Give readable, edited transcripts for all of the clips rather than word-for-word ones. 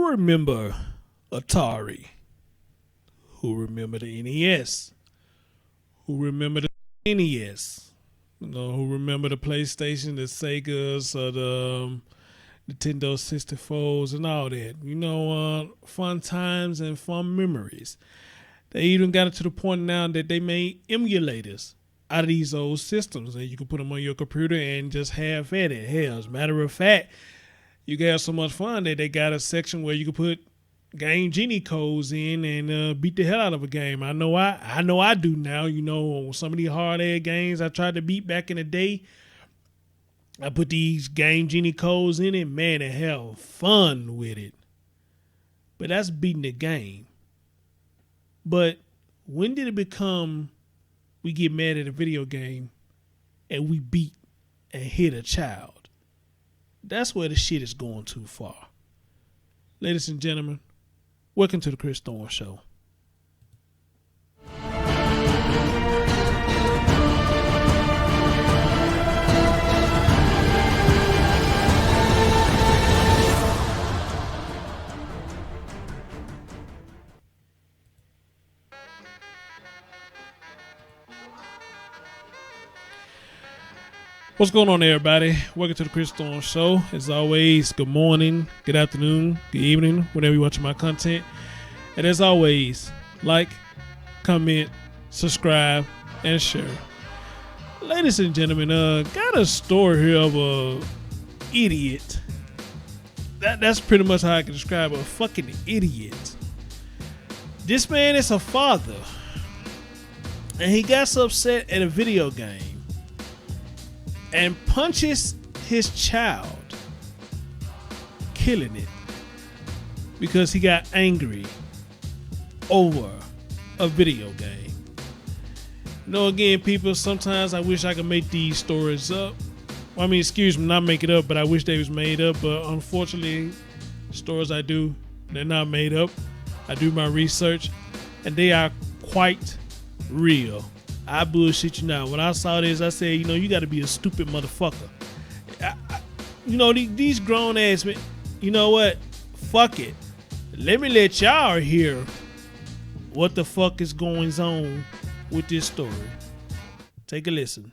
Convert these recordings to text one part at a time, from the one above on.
Who remember Atari? Who remember the NES? Who remember the NES? Who remember the PlayStation, the Segas, or the Nintendo 64s and all that? Fun times and fun memories. They even got it to the point now that they made emulators out of these old systems, and you can put them on your computer and just have at it. Hell, as a matter of fact, you can have so much fun that they got a section where you can put game genie codes in and beat the hell out of a game. I know I do now. Some of these hard ass games I tried to beat back in the day, I put these game genie codes in it. Man, they have fun with it. But that's beating the game. But when did it become we get mad at a video game and we beat and hit a child? That's where the shit is going too far. Ladies and gentlemen, welcome to the Chris Thorne Show. What's going on, everybody? Welcome to the Chris Thorne Show. As always, good morning, good afternoon, good evening, whenever you're watching my content. And as always, like, comment, subscribe, and share. Ladies and gentlemen, got a story here of a idiot. That's pretty much how I can describe a fucking idiot. This man is a father, and he got so upset at a video game and punches his child, killing it because he got angry over a video game. Again, people, sometimes I wish I could make these stories up. Not make it up, but I wish they was made up. But unfortunately, stories I do, they're not made up. I do my research, and they are quite real. I bullshit you now. When I saw this, I said, you got to be a stupid motherfucker. These grown ass men, you know what? Fuck it. Let me let y'all hear what the fuck is going on with this story. Take a listen.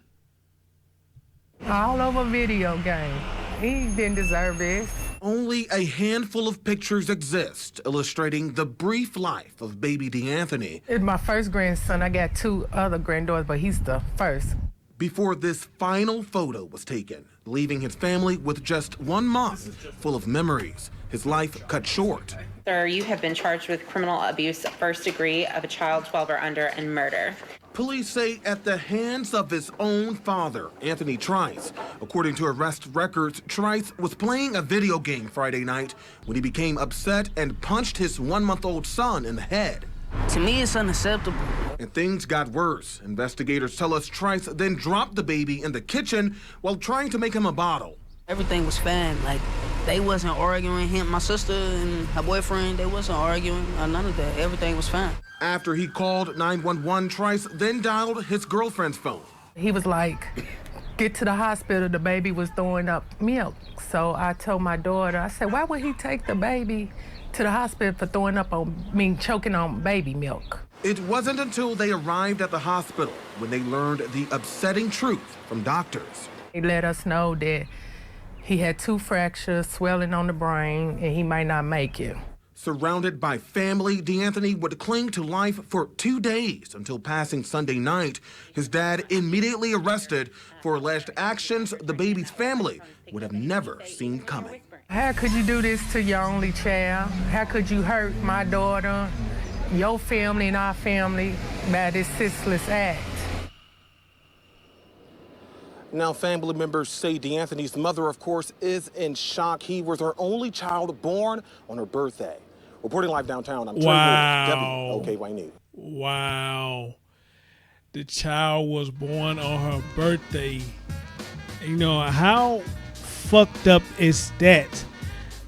All over video game. He didn't deserve this. Only a handful of pictures exist illustrating the brief life of baby DeAnthony. It's my first grandson. I got two other granddaughters, but he's the first. Before this final photo was taken, leaving his family with just 1 month full of memories, his life cut short. Sir, you have been charged with criminal abuse, first degree of a child 12 or under, and murder. Police say at the hands of his own father, Anthony Trice. According to arrest records, Trice was playing a video game Friday night when he became upset and punched his 1-month-old son in the head. To me, it's unacceptable. And things got worse. Investigators tell us Trice then dropped the baby in the kitchen while trying to make him a bottle. Everything was fine. Like, they wasn't arguing. My sister and her boyfriend, they wasn't arguing or none of that. Everything was fine. After he called 911, Trice then dialed his girlfriend's phone. He was like, get to the hospital. The baby was throwing up milk. So I told my daughter, I said, why would he take the baby to the hospital for choking on baby milk? It wasn't until they arrived at the hospital when they learned the upsetting truth from doctors. He let us know that he had 2 fractures, swelling on the brain, and he might not make it. Surrounded by family, DeAnthony would cling to life for 2 days until passing Sunday night. His dad immediately arrested for alleged actions the baby's family would have never seen coming. How could you do this to your only child? How could you hurt my daughter, your family, and our family by this senseless act? Now, family members say DeAnthony's mother, of course, is in shock. He was her only child born on her birthday. Reporting live downtown, I'm Wow. WOKY News. Wow. The child was born on her birthday. How fucked up is that?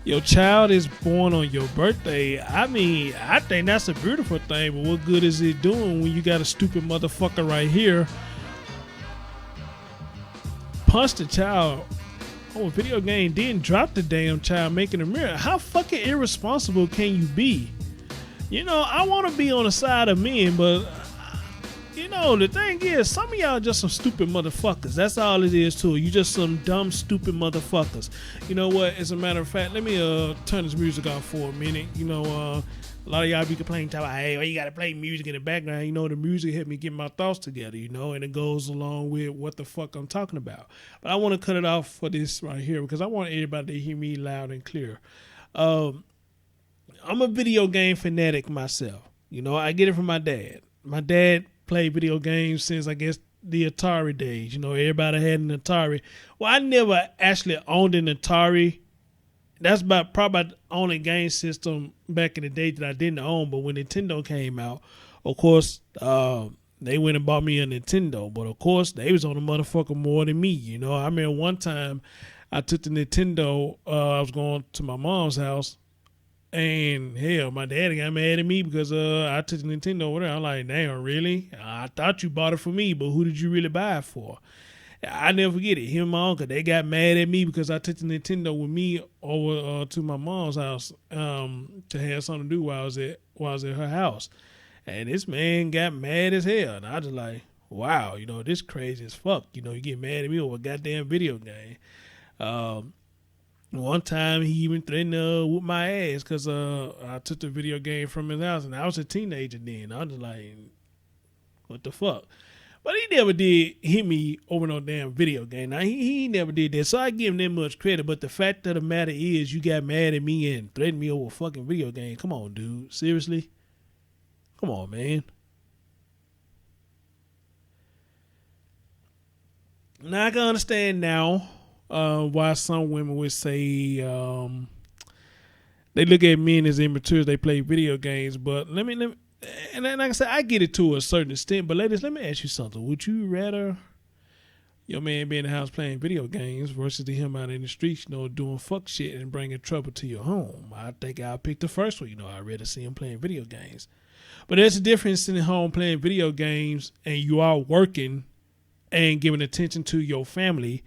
Your child is born on your birthday. I think that's a beautiful thing, but what good is it doing when you got a stupid motherfucker right here punch the child oh, a video game didn't drop the damn child making a mirror. How fucking irresponsible can you be? You know, I want to be on the side of men, but you know, the thing is, some of y'all just some stupid motherfuckers. That's all it is too. You just some dumb, stupid motherfuckers. You know what? As a matter of fact, let me turn this music off for a minute. You know, a lot of y'all be complaining about, hey, well, you gotta play music in the background. You know, the music help me get my thoughts together, you know, and it goes along with what the fuck I'm talking about. But I want to cut it off for this right here because I want everybody to hear me loud and clear. I'm a video game fanatic myself. You know, I get it from my dad. My dad played video games since, I guess, the Atari days. You know, everybody had an Atari. Well, I never actually owned an Atari. That's probably the only game system back in the day that I didn't own. But when Nintendo came out, of course, they went and bought me a Nintendo. But of course, they was on the motherfucker more than me. You know, I remember one time I took the Nintendo. I was going to my mom's house. And hell, my daddy got mad at me because I took the Nintendo over there. I'm like, damn, really? I thought you bought it for me, but who did you really buy it for? I never forget it. Him and my uncle, they got mad at me because I took the Nintendo with me over to my mom's house to have something to do while I was at her house. And this man got mad as hell. And I was like, wow, you know, this crazy as fuck. You know, you get mad at me over a goddamn video game. One time he even threatened to whoop my ass because I took the video game from his house, and I was a teenager then. I was like, what the fuck? But he never did hit me over no damn video game. Now, he never did that, so I give him that much credit. But the fact of the matter is you got mad at me and threatened me over a fucking video game. Come on, dude. Seriously? Come on, man. Now, I can understand now why some women would say they look at men as immature as they play video games. But and like I said, I get it to a certain extent. But ladies, let me ask you something. Would you rather your man be in the house playing video games versus him out in the streets, you know, doing fuck shit and bringing trouble to your home? I think I'll pick the first one. You know, I'd rather see him playing video games. But there's a difference in home playing video games and you are working and giving attention to your family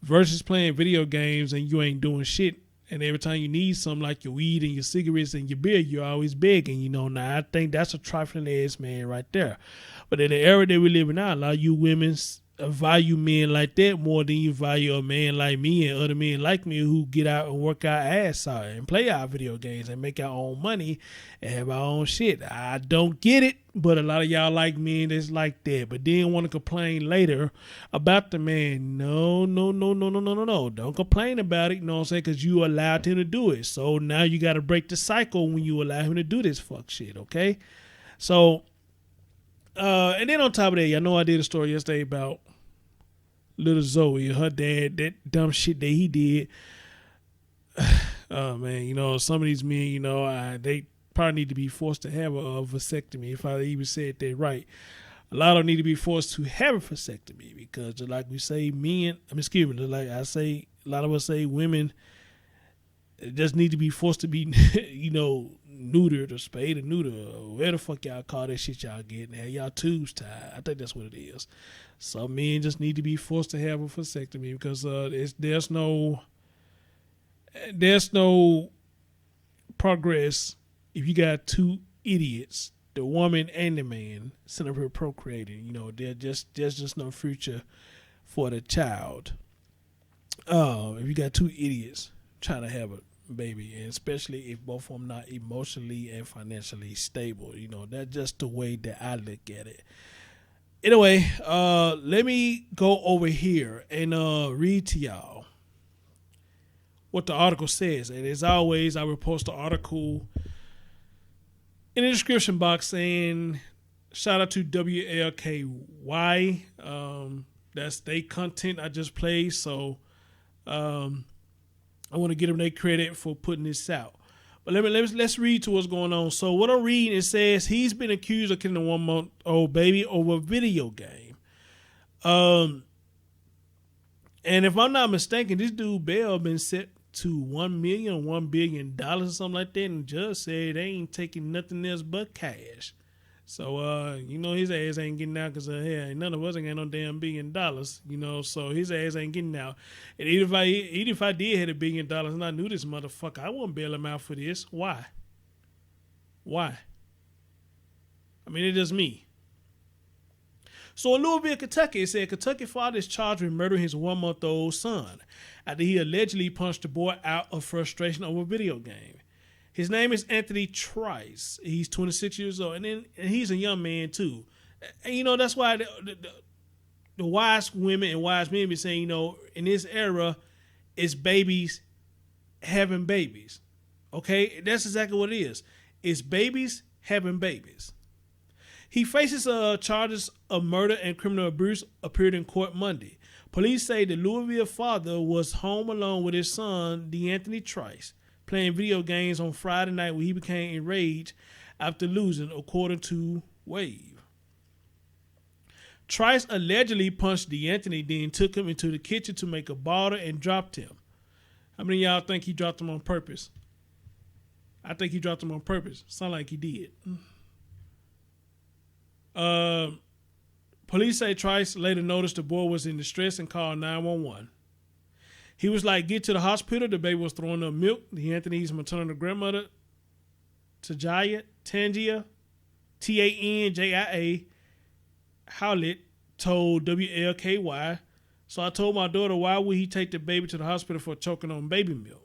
versus playing video games and you ain't doing shit. And every time you need something like your weed and your cigarettes and your beer, you're always begging, you know. Now, I think that's a trifling ass man right there. But in the era that we live in now, a lot of you women value men like that more than you value a man like me and other men like me who get out and work our ass out and play our video games and make our own money and have our own shit. I don't get it, but a lot of y'all like men that's like that, but then want to complain later about the man. No. Don't complain about it, you know what I'm saying, because you allowed him to do it. So now you got to break the cycle when you allow him to do this fuck shit, okay? So, and then on top of that, y'all know I did a story yesterday about little Zoe, her dad, that dumb shit that he did. Oh man, you know, some of these men, you know, they probably need to be forced to have a vasectomy, if I even said that right. A lot of them need to be forced to have a vasectomy because, like we say, like I say, a lot of us say women just need to be forced to be, you know, neutered or spayed or neutered or whatever the fuck y'all call that shit y'all get and have y'all tubes tied. I think that's what it is. Some men just need to be forced to have a vasectomy because there's no progress if you got two idiots, the woman and the man, sitting up here procreating. You know, there's just no future for the child. If you got two idiots trying to have a baby, and especially if both of them not emotionally and financially stable, you know, that's just the way that I look at it. Anyway, let me go over here and read to y'all what the article says. And as always, I will post the article in the description box saying shout out to WLKY. That's their content I just played, so I want to give them their credit for putting this out. But let's read to what's going on. So what I'm reading, it says he's been accused of killing a 1-month-old baby over a video game. And if I'm not mistaken, this dude bail been set to $1 billion or something like that, and the judge said they ain't taking nothing else but cash. So, his ass ain't getting out because hey, none of us ain't got no damn $1 billion, so his ass ain't getting out. And even if I did have $1 billion and I knew this motherfucker, I wouldn't bail him out for this. Why? I mean, it's just me. So in Louisville, Kentucky, it said Kentucky father is charged with murdering his 1-month-old son after he allegedly punched the boy out of frustration over a video game. His name is Anthony Trice. He's 26 years old, and he's a young man too. And that's why the wise women and wise men be saying, in this era, it's babies having babies. Okay, that's exactly what it is. It's babies having babies. He faces charges of murder and criminal abuse, appeared in court Monday. Police say the Louisville father was home alone with his son, DeAnthony Trice, playing video games on Friday night when he became enraged after losing, according to Wave. Trice allegedly punched DeAnthony, then took him into the kitchen to make a bottle and dropped him. How many of y'all think he dropped him on purpose? I think he dropped him on purpose. Sound like he did. Police say Trice later noticed the boy was in distress and called 911. He was like, get to the hospital. The baby was throwing up milk. DeAnthony's maternal grandmother, Tangia, Tanjia Howlett, told WLKY. So I told my daughter, why would he take the baby to the hospital for choking on baby milk?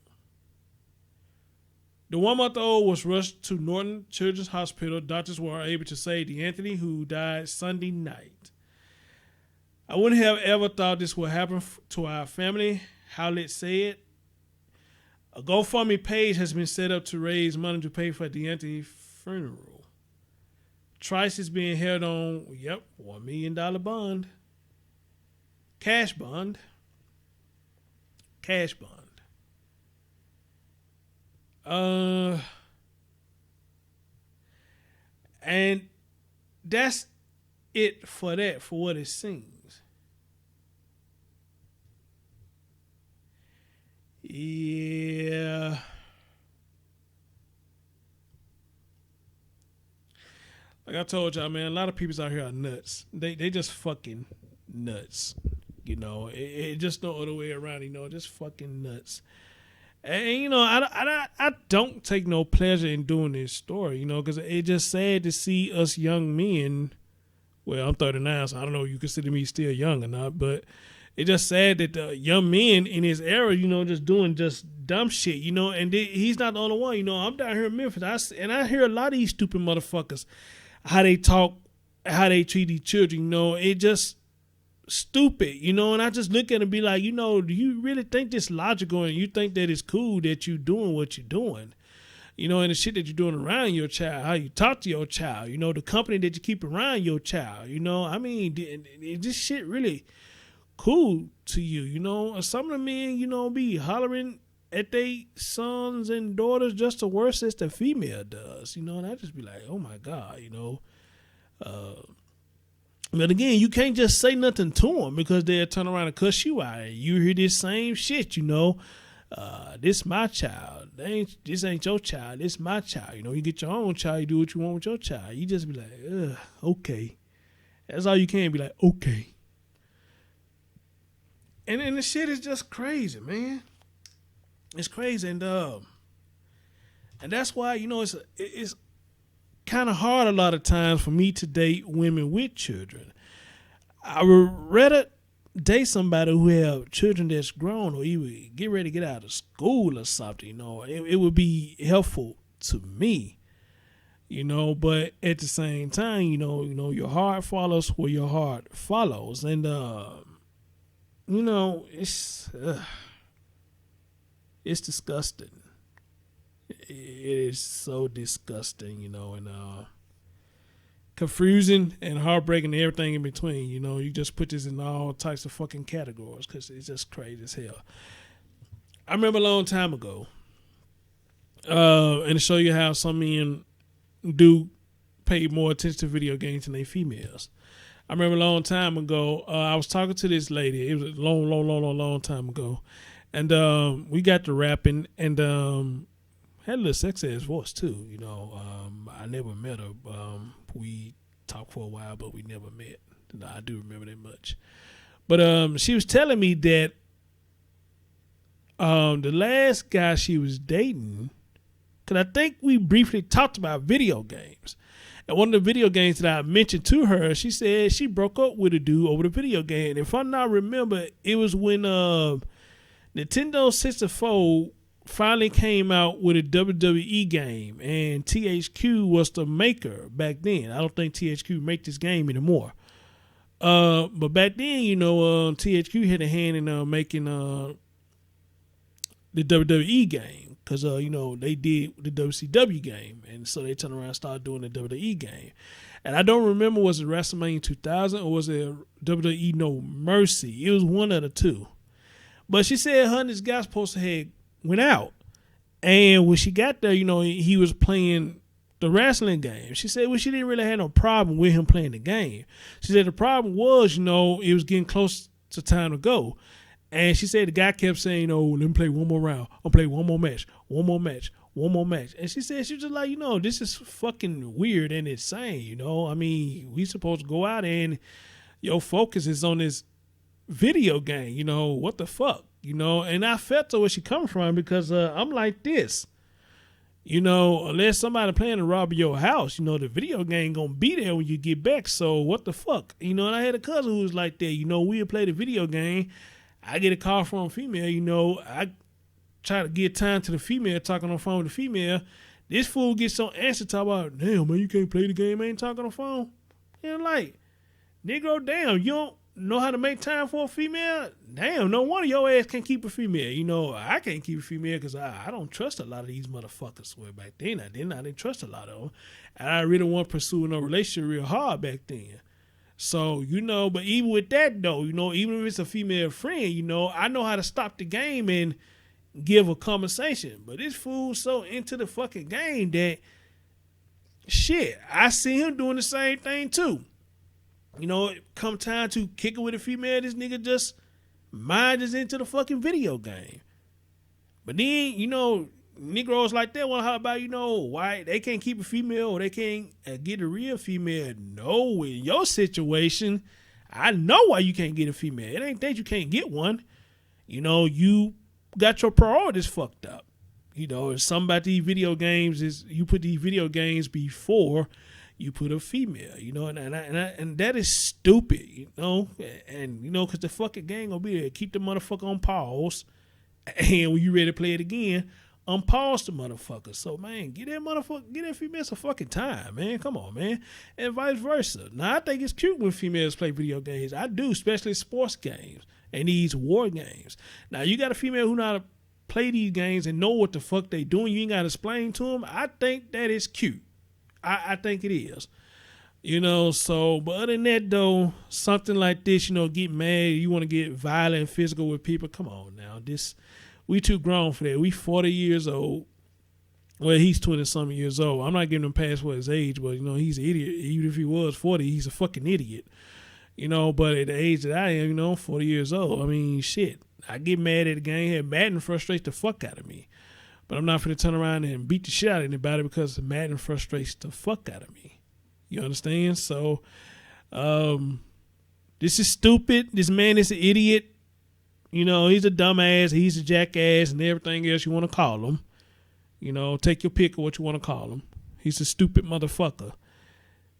The 1-month-old was rushed to Norton Children's Hospital. Doctors were able to save DeAnthony, who died Sunday night. I wouldn't have ever thought this would happen to our family, Howlett said. A GoFundMe page has been set up to raise money to pay for DeAnthony's funeral. Trice is being held on, $1 million bond. Cash bond. And that's it for that, for what it seems. Yeah. Like I told y'all, man, a lot of people out here are nuts. They just fucking nuts. It just no other way around, just fucking nuts. And, I don't take no pleasure in doing this story, because it's just sad to see us young men. Well, I'm 39, so I don't know if you consider me still young or not, but it's just sad that the young men in his era, just doing just dumb shit, and he's not the only one. I'm down here in Memphis, and I hear a lot of these stupid motherfuckers, how they talk, how they treat these children, it just stupid, and I just look at it and be like, do you really think this logical and you think that it's cool that you doing what you're doing, and the shit that you're doing around your child, how you talk to your child, the company that you keep around your child, I mean, is this shit really cool to you, some of the men, be hollering at their sons and daughters just the worst as the female does, and I just be like, oh my God, but again, you can't just say nothing to them because they'll turn around and cuss you out. And you hear this same shit, this my child. This ain't your child. This my child. You get your own child. You do what you want with your child. You just be like, okay. That's all you can be like, okay. And the shit is just crazy, man. It's crazy, and that's why it's kind of hard a lot of times for me to date women with children. I would rather date somebody who have children that's grown or even get ready to get out of school or something. It would be helpful to me, but at the same time, your heart follows where your heart follows, and it's disgusting. It is so disgusting, and confusing and heartbreaking and everything in between. You just put this in all types of fucking categories because it's just crazy as hell. I remember a long time ago, and to show you how some men do pay more attention to video games than they females. I remember a long time ago, I was talking to this lady. It was a long time ago, and we got to rapping and had a little sex ass voice too. I never met her. We talked for a while, but we never met. No, I do remember that much. But she was telling me that the last guy she was dating, because I think we briefly talked about video games. And one of the video games that I mentioned to her, she said she broke up with a dude over the video game. And if I not remember, it was when Nintendo 64 finally came out with a WWE game, and THQ was the maker back then. I don't think THQ make this game anymore. But back then, THQ had a hand in making the WWE game, because they did the WCW game, and so they turned around and started doing the WWE game. And I don't remember, was it WrestleMania 2000 or was it WWE No Mercy? It was one of the two. But she said her and this guy supposed to have went out, and when she got there, he was playing the wrestling game. She said, well, she didn't really have no problem with him playing the game. She said the problem was, it was getting close to time to go. And she said the guy kept saying, let me play one more round. I'll play one more match. And she said, she was just like, this is fucking weird and insane, I mean, we supposed to go out and your focus is on this video game, what the fuck, And I felt where she coming from, because I'm like this. Unless somebody planning to rob your house, the video game gonna be there when you get back. So what the fuck? And I had a cousin who was like that. We'll play the video game. I get a call from a female, I try to get time to the female, talking on the phone with the female. This fool gets some answer, talk about, damn, man, you can't play the game, ain't talking on the phone. Like, nigga, damn, you don't know how to make time for a female? Damn, no wonder your ass can't keep a female. I can't keep a female because I don't trust a lot of these motherfuckers. Well, back then I didn't trust a lot of them. And I really wasn't pursuing a relationship real hard back then. So, but even with that though, even if it's a female friend, I know how to stop the game and give a conversation. But this fool's so into the fucking game that shit, I see him doing the same thing too. Come time to kick it with a female, this nigga just mind is into the fucking video game. But then, Negroes like that want to holler about, why they can't keep a female or they can't get a real female. No, in your situation, I know why you can't get a female. It ain't that you can't get one. You got your priorities fucked up. It's something about these video games is you put these video games before you put a female, and that is stupid, and because the fucking game gonna be there, keep the motherfucker on pause, and when you ready to play it again, unpause the motherfucker. So man, get that female some fucking time, man. Come on, man, and vice versa. Now I think it's cute when females play video games. I do, especially sports games and these war games. Now you got a female who know how to play these games and know what the fuck they doing. You ain't got to explain to them. I think that is cute. I think it is, so, but other than that though, something like this, get mad, you want to get violent and physical with people. Come on now, we too grown for that. We 40 years old. Well, he's 20-something years old. I'm not giving him pass for his age, but he's an idiot. Even if he was 40, he's a fucking idiot. But at the age that I am, 40 years old, I mean, shit, I get mad at the game. Madden frustrates the fuck out of me. But I'm not going to turn around and beat the shit out of anybody because Madden frustrates the fuck out of me. You understand? So, this is stupid. This man is an idiot. He's a dumbass. He's a jackass and everything else you want to call him. Take your pick of what you want to call him. He's a stupid motherfucker.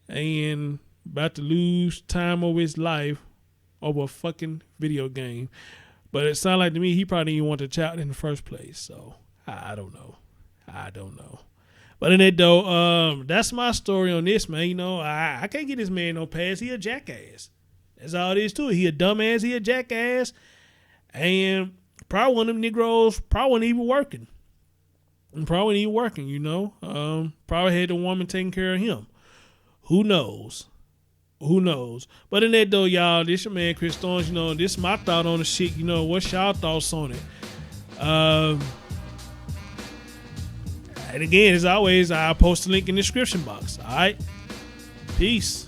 And about to lose time of his life over a fucking video game. But it sounded like to me he probably didn't even want the child in the first place. So, I don't know. But in that though, that's my story on this, man. I can't get this man no pass. He a jackass. That's all it is to it. He a dumbass. He a jackass. And probably one of them Negroes probably wasn't even working. Probably had the woman taking care of him. Who knows? But in that though, y'all, this your man Chris Thorns. This is my thought on the shit. What's y'all thoughts on it? And again, as always, I'll post a link in the description box. All right? Peace.